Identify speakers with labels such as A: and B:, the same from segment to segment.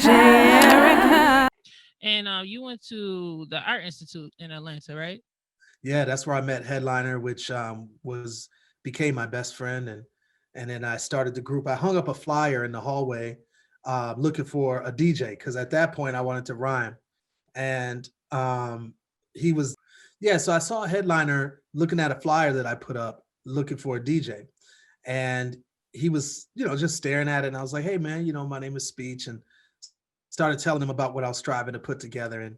A: Erica. And you went to the Art Institute in Atlanta, right?
B: Yeah, that's where I met Headliner, which was became my best friend, and then I started the group. I hung up a flyer in the hallway, looking for a DJ because at that point I wanted to rhyme, and he was, yeah. So I saw a Headliner looking at a flyer that I put up, looking for a DJ, and he was, just staring at it, and I was like, "Hey, man, my name is Speech," and started telling him about what I was striving to put together, and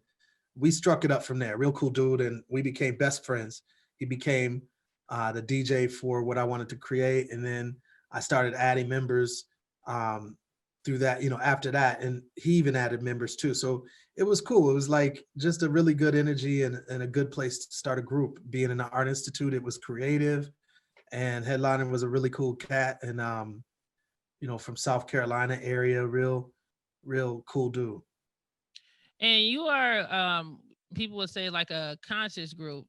B: we struck it up from there. Real cool dude, and we became best friends. He became the DJ for what I wanted to create, and then I started adding members through that. After that, and he even added members too. So it was cool. It was like just a really good energy and a good place to start a group. Being in the Art Institute, it was creative, and Headliner was a really cool cat, and from South Carolina area, real cool dude.
A: And you are, people would say, like a conscious group,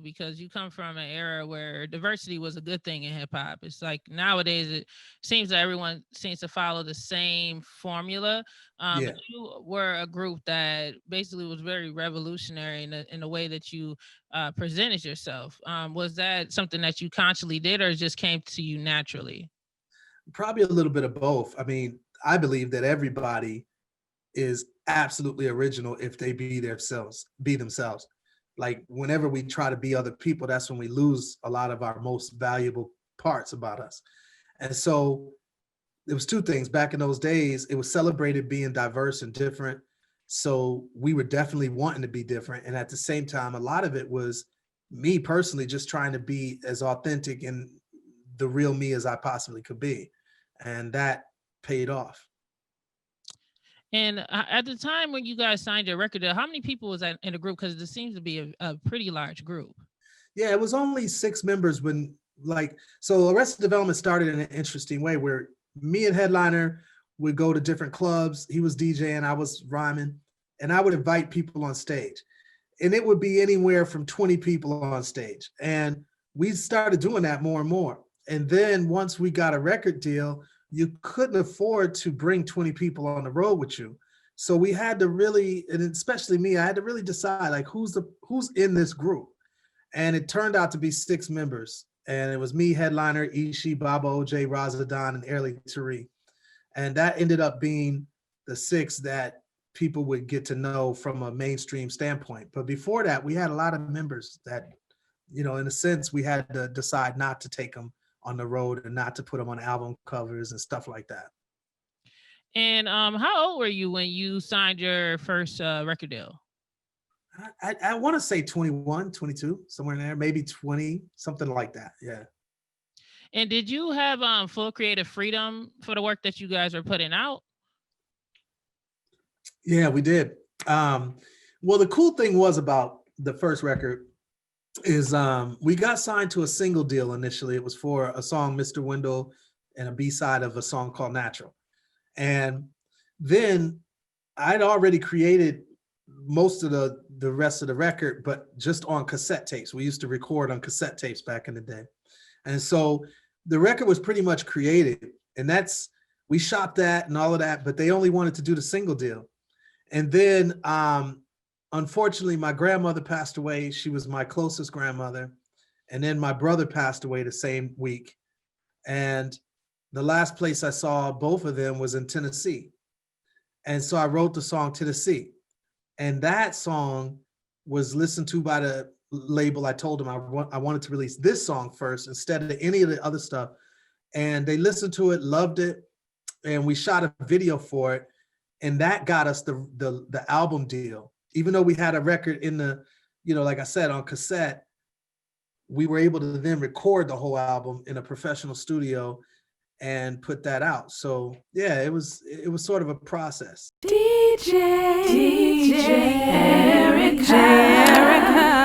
A: because you come from an era where diversity was a good thing in hip hop. It's like nowadays it seems that everyone seems to follow the same formula.
B: Yeah.
A: But you were a group that basically was very revolutionary in the way that you presented yourself. Was that something that you consciously did, or it just came to you naturally?
B: Probably a little bit of both. I mean, I believe that everybody is absolutely original if they be themselves. Like whenever we try to be other people, that's when we lose a lot of our most valuable parts about us. And so it was two things. Back in those days, it was celebrated being diverse and different. So we were definitely wanting to be different. And at the same time, a lot of it was me personally just trying to be as authentic and the real me as I possibly could be. And that paid off.
A: And at the time when you guys signed your record deal, how many people was that in the group? Because this seems to be a pretty large group.
B: Yeah, it was only 6 members when, so Arrested Development started in an interesting way where me and Headliner would go to different clubs. He was DJing, I was rhyming, and I would invite people on stage. And it would be anywhere from 20 people on stage. And we started doing that more and more. And then once we got a record deal, you couldn't afford to bring 20 people on the road with you. So we had to really, and especially me, I had to really decide like who's in this group. And it turned out to be 6 members. And it was me, Headliner, Ishi, Baba OJ, Razadon, and Airly Tari. And that ended up being the 6 that people would get to know from a mainstream standpoint. But before that, we had a lot of members that, in a sense, we had to decide not to take them on the road and not to put them on album covers and stuff like that.
A: And how old were you when you signed your first record deal?
B: I want to say 21, 22, somewhere in there, maybe 20, something like that. Yeah.
A: And did you have full creative freedom for the work that you guys were putting out?
B: Yeah, we did. Well, the cool thing was about the first record is we got signed to a single deal initially. It was for a song, Mr. Wendell, and a B-side of a song called Natural. And then I'd already created most of the rest of the record, but just on cassette tapes. We used to record on cassette tapes back in the day. And so the record was pretty much created, and we shot that and all of that, but they only wanted to do the single deal. And then unfortunately, my grandmother passed away. She was my closest grandmother. And then my brother passed away the same week. And the last place I saw both of them was in Tennessee. And so I wrote the song Tennessee. And that song was listened to by the label. I told them I wanted to release this song first instead of any of the other stuff. And they listened to it, loved it. And we shot a video for it. And that got us the album deal. Even though we had a record in the, like I said, on cassette, we were able to then record the whole album in a professional studio and put that out. So yeah, it was sort of a process. DJ Erica.